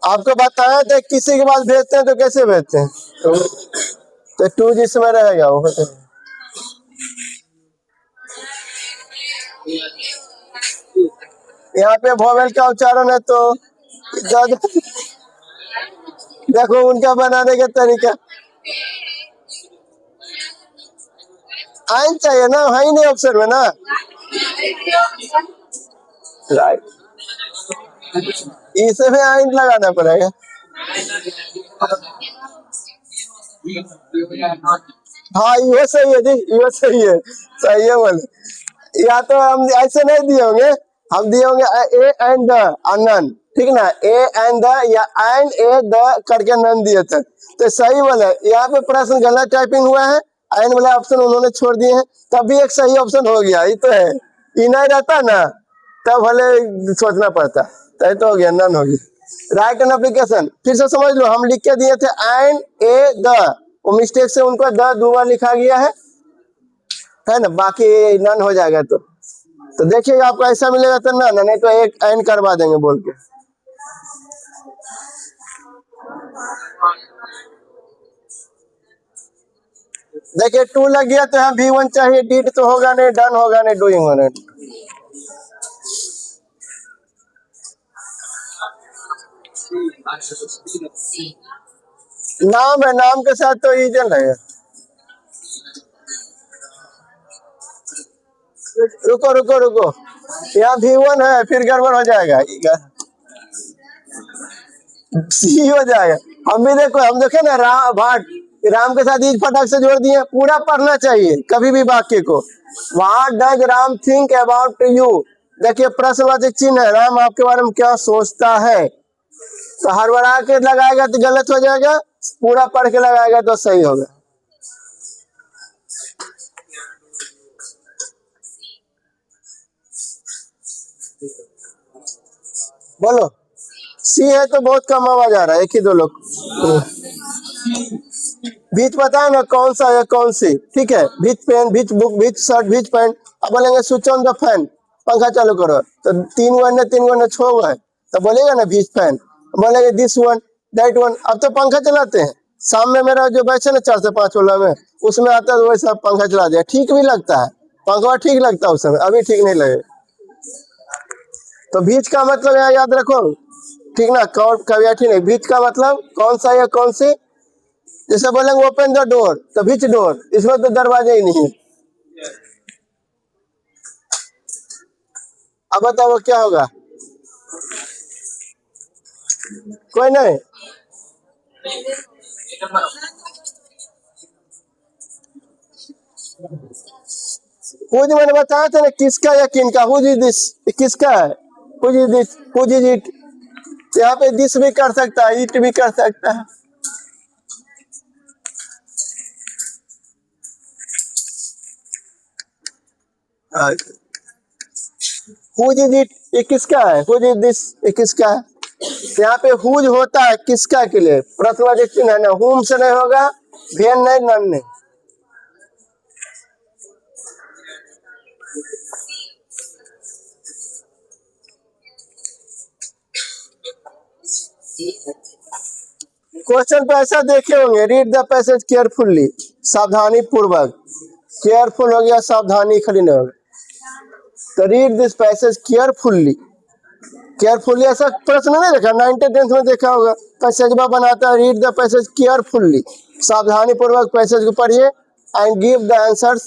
आपको बताया थे किसी के पास भेजते हैं तो कैसे भेजते हैं, तो टू जिसमें रहेगा वो यहाँ पे वोवेल का उच्चारण है तो देखो उनका बनाने का तरीका, आइन चाहिए ना, है ही नहीं ऑप्शन में ना, राइट, इसमें आइन लगाना पड़ेगा। हाँ ये सही है जी, ये सही है बोले, या तो हम ऐसे नहीं दिए होंगे, हम दिए होंगे ए एंड द अनन, ठीक ना, ए एंड द या एंड ए द करके नन दिए थे, तो सही बोले। यहाँ पे प्रश्न गलत टाइपिंग हुआ है, एंड वाला ऑप्शन उन्होंने छोड़ दिए हैं, तब भी एक सही ऑप्शन हो गया, ये तो है, ये नहीं रहता ना तब भले सोचना पड़ता, तो हो गया, नन होगी। राइट एन एप्लीकेशन, फिर से समझ लो, हम लिख के दिए थे एंड ए द, वो मिस्टेक से उनको द दो बार लिखा गया है ना, बाकी नन हो जाएगा। तो देखिएगा आपको ऐसा मिलेगा तो नन, नहीं तो एक एंड करवा देंगे बोल के। देखिए टू लग गया तो यहाँ V1 चाहिए, डिड तो होगा नहीं, डन होगा नहीं, डूइंग होगा नहीं। नाम है, नाम के साथ तो ईजन है। रुको रुको रुको, यहाँ V1 है, फिर गड़बड़ हो जाएगा, सी हो जाएगा। हम भी देखो, हम देखे ना राम के साथ ईज फटाक से जोड़ दिए, पूरा पढ़ना चाहिए कभी भी वाक्य को। What does Ram think about you, देखिए प्रश्नवाचक चिन्ह है, राम आपके बारे में क्या सोचता है, तो हड़बड़ा के लगाएगा तो गलत हो जाएगा, पूरा पढ़ के लगाएगा तो सही होगा। बोलो, सी है तो बहुत कम आवाज आ रहा है, एक ही दो लोग। बीच पता है ना कौन सा है कौन सी, ठीक है, बीच पेन, बीच बुक, बीच शर्ट, बीच पैंट। अब बोलेंगे स्विच ऑन द फैन, पंखा चालू करो, तो 3 वन 6 है, तो बोलेगा ना बीच फैन। बोलेंगे दिस वन दैट वन। अब तो पंखा चलाते हैं, शाम में मेरा जो बैच है ना 4 से 5 वाला में, उसमें आता है तो वैसा पंखा चला दिया, ठीक भी लगता है, पंखा ठीक लगता है उस समय, अभी ठीक नहीं लगे। तो बीच का मतलब यहाँ याद रखो, ठीक ना, कौन कभी ठीक नहीं, बीच का मतलब कौन सा या कौन सी। जैसे बोलेंगे ओपन द डोर, तो बीच डोर, इसमें तो दरवाजा ही नहीं है। अब बताओ क्या होगा, कोई नहीं। हुज मैंने बताया था ना किसका या किनका, हुज इज दिस, किसका है, whose is this, whose is it. यहाँ पे दिस भी कर सकता है, इट भी कर सकता है। हुज इज इट, ये किसका है, हुज इज दिस, ये किसका है। यहाँ पे हुज होता है किसका के लिए, प्रश्नवाचक चिन्ह है ना, हुम से नहीं होगा, भेन नहीं, नन नहीं। क्वेश्चन पे ऐसा देखे होंगे, रीड द पैसेज केयरफुल्ली, सावधानी पूर्वक, केयरफुल हो गया, सावधानी खड़ी नहीं होगा, तो read this passage carefully. Carefully ऐसा प्रश्न नहीं देखा, 9th-10th में देखा होगा, पैसेजबा बनाता है, रीड द पैसेज केयरफुल्ली, सावधानी पूर्वक पैसेज को पढ़िए, and give the answers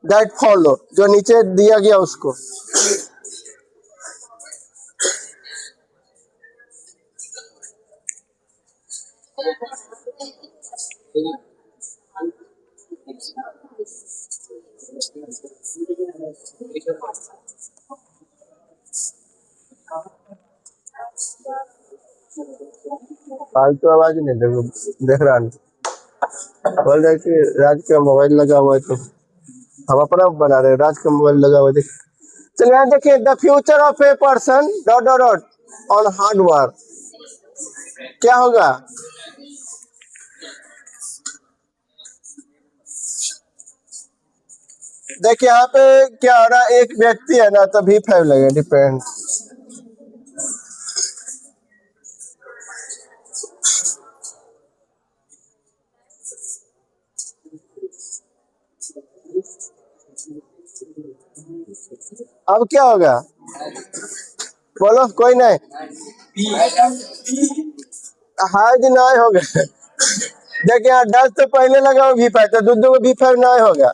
that follow, जो नीचे दिया गया उसको। फालतू आवाज नहीं देखो, देख रहा नहीं, बोल रहे कि राज का मोबाइल लगा हुआ है, तो हम अपना बना रहे हैं, राज का मोबाइल लगा हुआ है, देख। चलिए यहाँ देखिए, the future of a person dot dot dot on hard work, क्या होगा। देखिए यहाँ पे क्या हो रहा है, एक व्यक्ति है ना, तो V5 लगे, डिपेंड। अब क्या होगा, बोलो, कोई नहीं, हाइज नहीं होगा। देखिए यहाँ डज तो पहले लगा हुआ V5, तो दूध V5 नहीं होगा।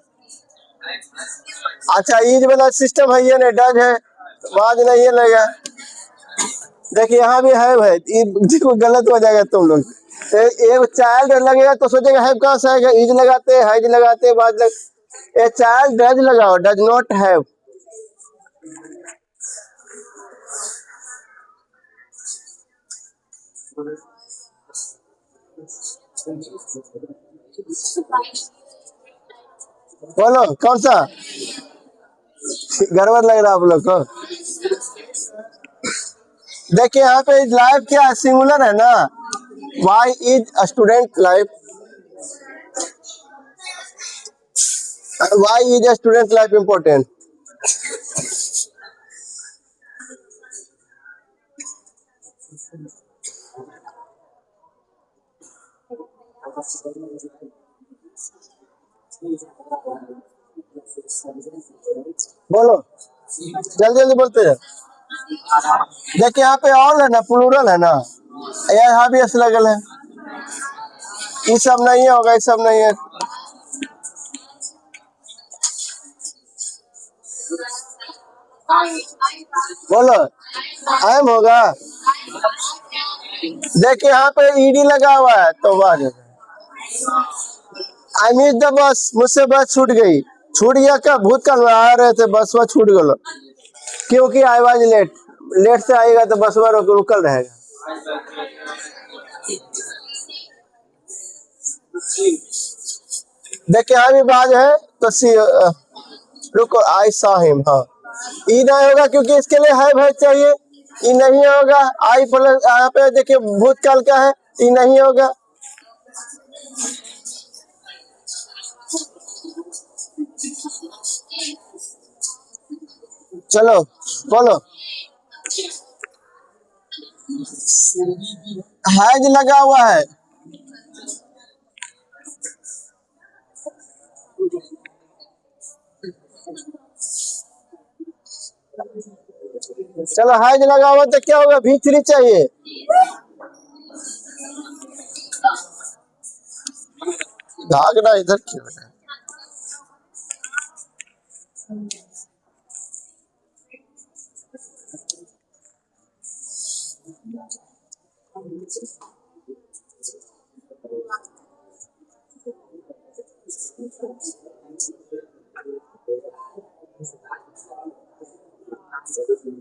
अच्छा ईज वाला सिस्टम है, ये नहीं डज है, आज नहीं ये लगा। देखिए यहाँ भी है भाई, देखो गलत हो जाएगा तुम लोग, एक चाइल्ड लगेगा तो सोचेगा हैव कहाँ से आएगा, ईज लगाते, हाइज लगाते, बाद लग, ए चाइल्ड डज लगाओ, डज नॉट हैव। बोलो कौन सा, गड़बड़ लग रहा है आप लोग को। देखिए यहाँ पे लाइफ क्या है, सिंगुलर है ना, why is student life, why is student life important. बोलो जल्दी जल्दी बोलते हैं। देखिए यहाँ पे ऑल है ना, प्लूरल है ना, यहाँ भी एस लगल है, ये सब नहीं होगा, ये सब नहीं है। बोलो एम होगा। देखिए यहाँ पे ईडी लगा हुआ है, तो बात आई मिस द बस, मुझसे बस छूट गई, छूट गया क्या, भूतकाल में आ रहे थे, बस वह छूट गलो, क्योंकि आई वाज लेट, लेट से आएगा तो बस वह रुकल रहेगा। देखिए यहाँ भी बाज है, तो सी रुको, आई सॉ हिम, हाँ ई नहीं होगा क्योंकि इसके लिए है भाई चाहिए, ई नहीं होगा। आई प्लस यहाँ पे देखिए भूतकाल का है, ई नहीं होगा। चलो बोलो, हैज लगा हुआ है, चलो हैज लगा हुआ तो क्या होगा, V3 चाहिए। भागना इधर क्यों है?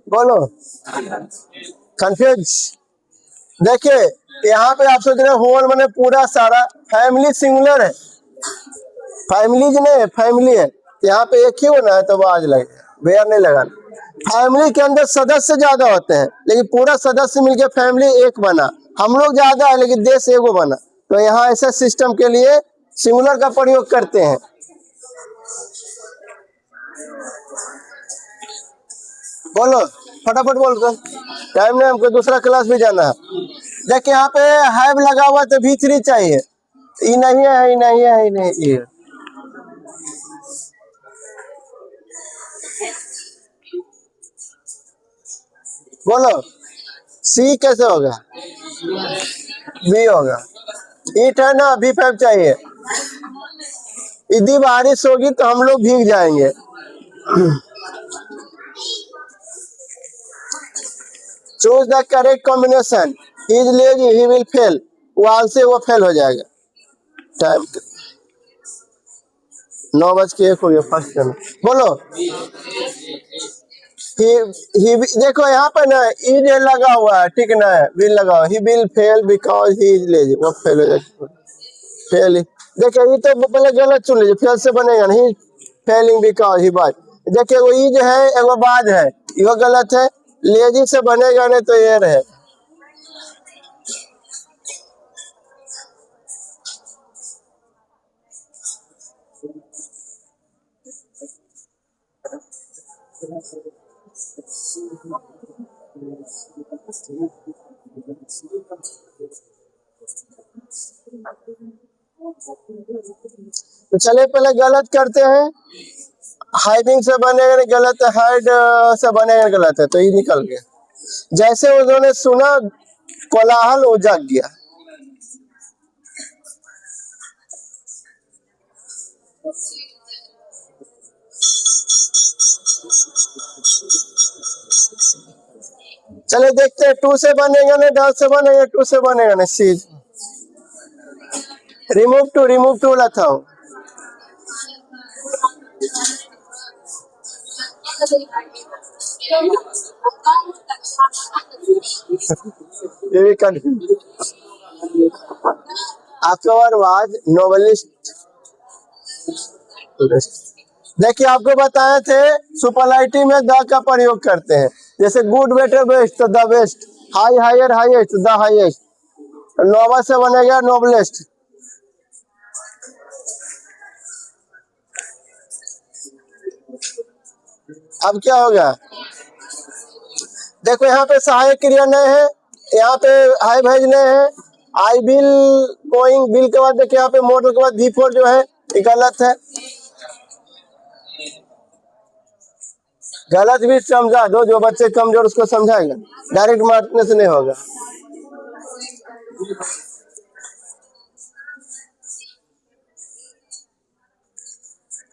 बोलो, कंफ्यूज। देखिए यहाँ पे आप सोच रहे हो होल मैंने पूरा सारा, फैमिली सिंगुलर है, फैमिलीज नहीं है, फैमिली है, यहाँ पे एक ही होना है तो वो आज लगेगा, बेयर नहीं लगाना। फैमिली के अंदर सदस्य ज्यादा होते हैं लेकिन पूरा सदस्य मिलके फैमिली एक बना, हम लोग ज्यादा है लेकिन देश एगो बना, तो यहाँ ऐसा सिस्टम के लिए सिंगुलर का प्रयोग करते हैं। बोलो फटाफट बोल कर, टाइम नहीं, हमको दूसरा क्लास भी जाना है। देखिए यहाँ पे हैव लगा हुआ तो V3 चाहिए, ये नहीं है, ये नहीं है, ये नहीं है। बोलो C कैसे होगा, B होगा, ईट है ना, V5 चाहिए। यदि बारिश होगी तो हम लोग भीग जाएंगे। Choose the correct combination, is lazy he will fail, वहां से वो फेल हो जाएगा। टाइम 9:01 हो गया, फर्स्ट टर्न। बोलो ही देखो यहाँ पे ना इज लगा हुआ है, ठीक ना, विल लगा हुआ, he will fail because he is lazy, वो फेल हो जाएगा, फेल। देखिए ये तो पहले गलत चुन लीजिए, फेल से बनेगा नहीं, फेलिंग बिकॉज ही बात। देखिए वो इज है, एगो बाद है, ये गलत है, लेजी से बनेगा नहीं तो ये रहे। तो चलिए पहले गलत करते हैं, हाइडिंग से बनेगा नहीं, गलत है, हाइड से बनेगा गलत है, तो ये निकल गया। जैसे उन्होंने सुना कोलाहल, वो जग गया। चले देखते हैं, 2 से बनेगा ना, 10 से बनेगा, 2 से बनेगा ना, सी। रिमूव टू लाता हूँ। ये भी आफ्टरवर्ड नोवेलिस्ट। देखिए आपको बताए थे सुपरलाइटिव में द का प्रयोग करते हैं, जैसे गुड बेटर बेस्ट तो the best, high higher highest the highest, noble से बनेगा नोबलेस्ट। अब क्या होगा, देखो यहाँ पे सहायक क्रिया नहीं है, यहाँ पे हाई भेज नहीं है, आई विल गोइंग, बिल के बाद देखिए यहाँ पे मॉडल के बाद V4 जो है ये गलत है, गलत भी समझा दो, जो बच्चे कमजोर उसको समझाएगा, डायरेक्ट मारने से नहीं होगा।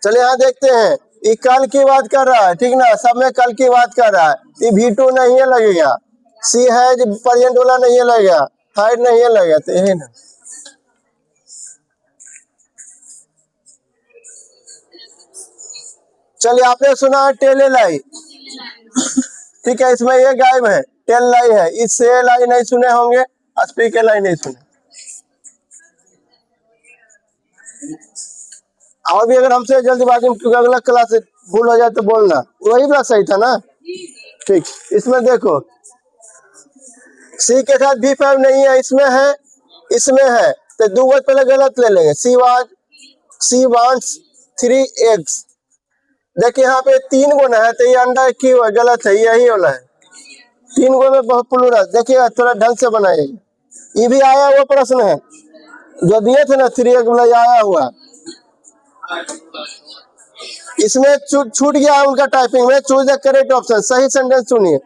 चलिए यहाँ देखते हैं, ये कल की बात कर रहा है, ठीक ना, सब में कल की बात कर रहा है, ये V2 नहीं है लगेगा, सी है प्रेजेंट वाला नहीं है लगेगा, हाइड नहीं है लगेगा, तो यही ना। चलिए आपने सुना है टेल लाई, ठीक है, इसमें ये गायब है, टेल लाई है, इससे लाई नहीं सुने होंगे, स्पीक लाई नहीं सुने। और भी अगर हमसे जल्दीबाजी में क्योंकि अगला क्लास भूल हो जाए तो बोलना, वही बात सही था ना, ठीक। इसमें देखो सी के साथ V5 नहीं है, इसमें है, इसमें है, तो 2 वर्ड पहले गलत ले लेंगे, सी वांट्स 3 eggs, देखिए यहाँ पे 3 गुना है तो ये अंडा एक ही हुआ, गलत है, यही वाला है। 3 गो में बहुत प्लूरल, देखिए थोड़ा ढंग से बनाइए। ये भी आया हुआ प्रश्न है जो दिए थे ना 3 वाला, आया हुआ। इसमें छूट गया है उनका टाइपिंग में। चूज द करेक्ट ऑप्शन, सही सेंटेंस चुनिए।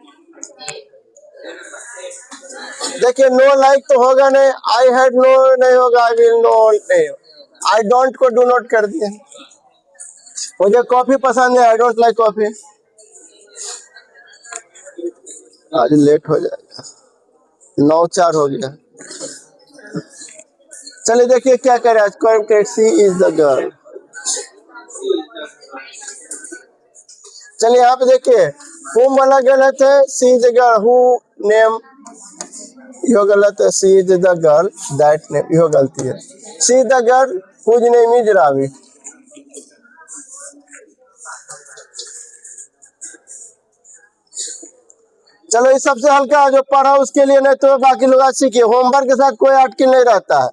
देखिए नो लाइक तो होगा नहीं, आई हैड नो नहीं होगा, आई विल नो नहीं, आई डोंट को डू नॉट कर दिए। मुझे कॉफी पसंद है, आई डोंट लाइक कॉफी। आज लेट हो जाएगा, 9:04 हो गया। चलिए देखिए क्या करे आज। She is the girl. चलिए यहाँ पे देखिए होम वाला गलत है, she is the girl who name यो गलत है, she is the girl that name यो गलती है। She is the girl whose name is Ravi. चलो ये सबसे हल्का है, जो पढ़ा उसके लिए, नहीं तो बाकी लोग आज सीखिए। होमवर्क के साथ कोई अटकल नहीं रहता है।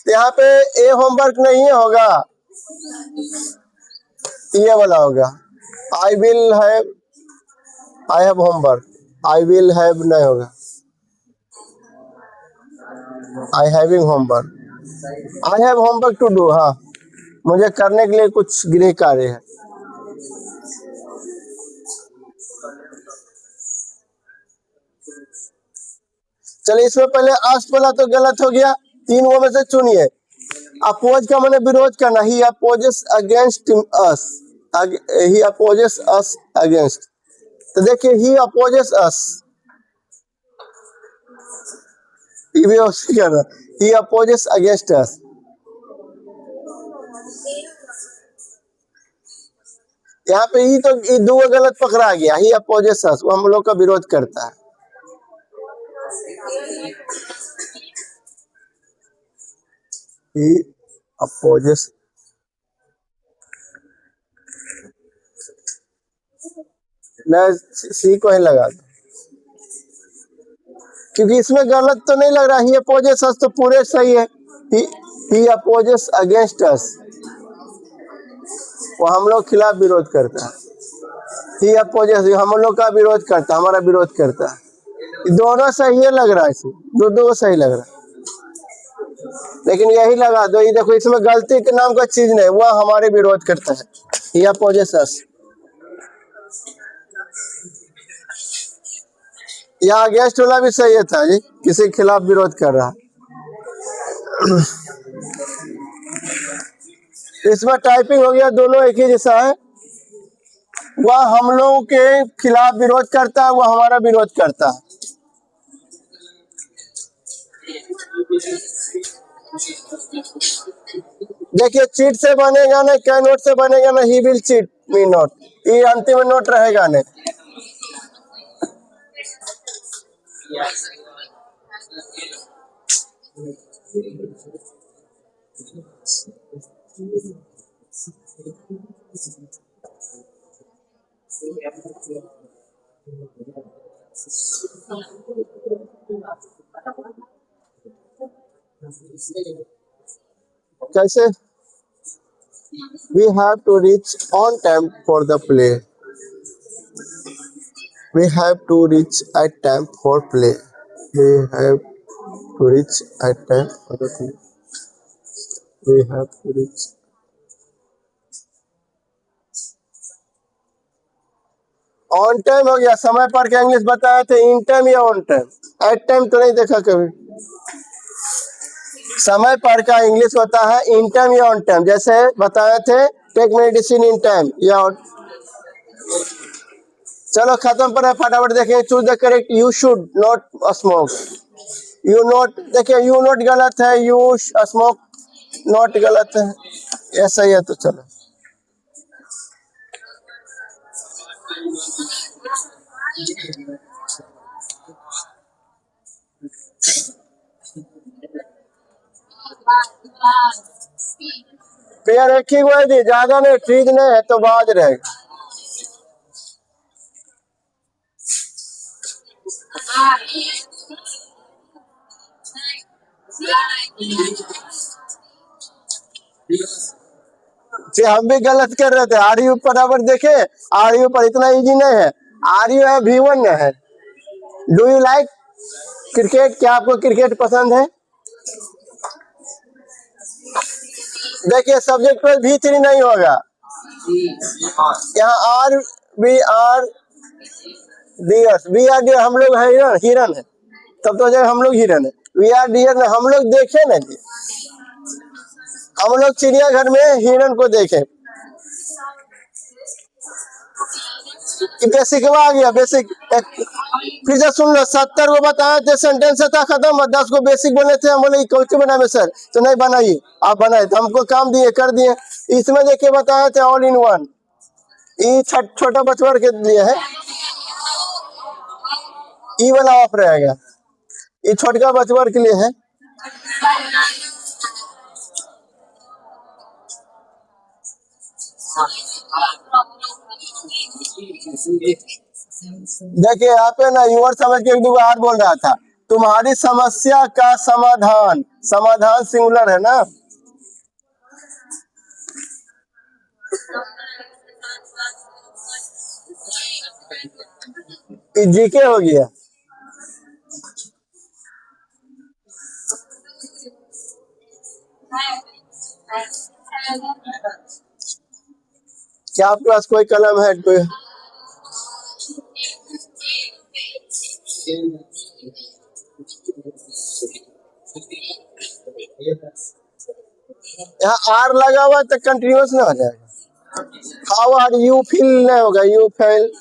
तो यहाँ पे ए होमवर्क नहीं होगा, ये वाला होगा। I will have, I have homework, I will have नहीं होगा, I having homework, I have homework to do. हाँ, मुझे करने के लिए कुछ गृह कार्य है। चलिए इसमें पहले आस्ट वाला तो गलत हो गया। 3 वो में से चुनिए। अपोज का मैंने विरोध करना, ही अपोजेस अगेंस्ट अस, ही अपोजेस अस अगेंस्ट। तो देखिए ही अपोजेस अस, ही अपोजेस अगेंस्ट अस। यहाँ पे ही तो ये 2 गलत पकड़ा गया, ही अपोजेस अस, वो हम लोग का विरोध करता है। ही अपोजेस, मैं सी को ही लगा दो क्योंकि इसमें गलत तो नहीं लग रहा। ही अपोजेस अस तो पूरे सही है। ही अपोजेस अगेंस्ट अस, वो हम लोग खिलाफ विरोध करता है। ही अपोजेस हम लोग का विरोध करता है, हमारा विरोध करता है। दोनों सही है लग रहा है, इसमें दो सही लग रहा है, लेकिन यही लगा दो। ये देखो इसमें गलती के नाम का चीज नहीं, वह हमारे विरोध करता है। ही अपोजेस अस, यहाँ अगेंस्ट वाला भी सही था जी, किसी के खिलाफ विरोध कर रहा। इसमें टाइपिंग हो गया, दोनों एक ही जैसा है। वह हम लोगों के खिलाफ विरोध करता है, वह हमारा विरोध करता है। देखिए चीट से बनेगा ना, क्या नोट से बनेगा ना, he will cheat me not, ये अंतिम नोट रहेगा नहीं। कैसे? We have to reach on time for the play. We have to reach at time for play. We have to reach at time for the play. We have to reach. On time हो गया, समय पर क्या English बताए थे, in time या on time? At time तो नहीं देखा कभी। समय पर का इंग्लिश होता है इन टाइम या ऑन टाइम, जैसे बताए थे टेक मेडिसिन इन टाइम या ऑन। चलो खत्म पर है, फटाफट देखें। Choose the correct, you should not smoke. You not, देखिए यू नॉट गलत है, यू स्मोक नॉट गलत है, ऐसा ही है। तो चलो पेड़ एक ही हुआ दी, ज्यादा नहीं, ठीक नहीं है तो बाज रहेगा। जी हम भी गलत कर रहे थे। आर यू बराबर देखे, आर यू पर इतना इजी नहीं है। आर यू है V1 है। Do you like cricket? क्या आपको क्रिकेट पसंद है? देखिए सब्जेक्ट पर V3 नहीं होगा। यहाँ are be are deers, we are deer हम लोग हिरन, हिरन है। तब तो जब हम लोग हिरन है, वी आर डियर में हम लोग देखे ना जी, हम लोग चिड़ियाघर में हिरन को देखे। बेसिक आ गया बेसिक। फिर से सुन लो, 70 को बताए थे सेंटेंस था खत्म, 10 को बेसिक बने थे। हम बोले कौन से बनाए सर, तो नहीं बनाइए आप बनाए, तो हमको काम दिए कर दिए। इसमें देखिए बताए थे ऑल इन वन, ये छोटा बचवर के लिए है, ई वाला ऑफ रहेगा, ये छोटका बचवर के लिए है। देखिए यहाँ पे ना यूर समझ के एक दो बार बोल रहा था, तुम्हारी समस्या का समाधान, समाधान सिंगुलर है ना। जीके हो गया। क्या आपके पास कोई कलम है? कोई यहाँ आर लगा हुआ तो कंटिन्यूस ना हो जाएगा। हाउ आर यू फील नहीं होगा, यू फील।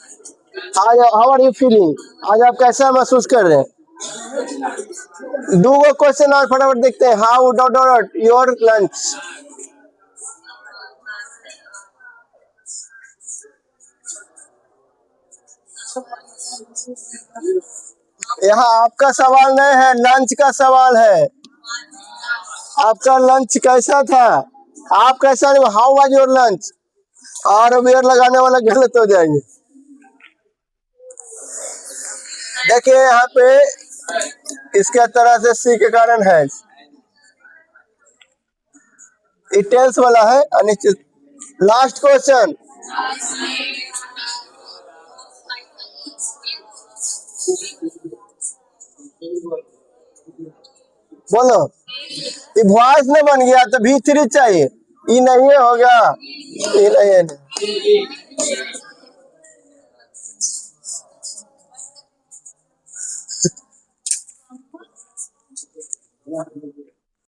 आज हाउ आर यू फीलिंग, आज आप कैसा महसूस कर रहे हैं। दो गो क्वेश्चन और फटाफट देखते हैं। How dot dot your lunch. यहाँ आपका सवाल नहीं है, लंच का सवाल है। आपका लंच कैसा था, आप कैसा, हाउ वाज योर लंच। और वेयर लगाने वाला गलत हो जाएंगे। देखिए यहाँ पे इसके तरह से सी के कारण है, ये टेंस वाला है अनिश्चित। लास्ट क्वेश्चन, बोलो। ये वॉइस में बन गया तो V3 चाहिए, ये नहीं होगा, ये नहीं है।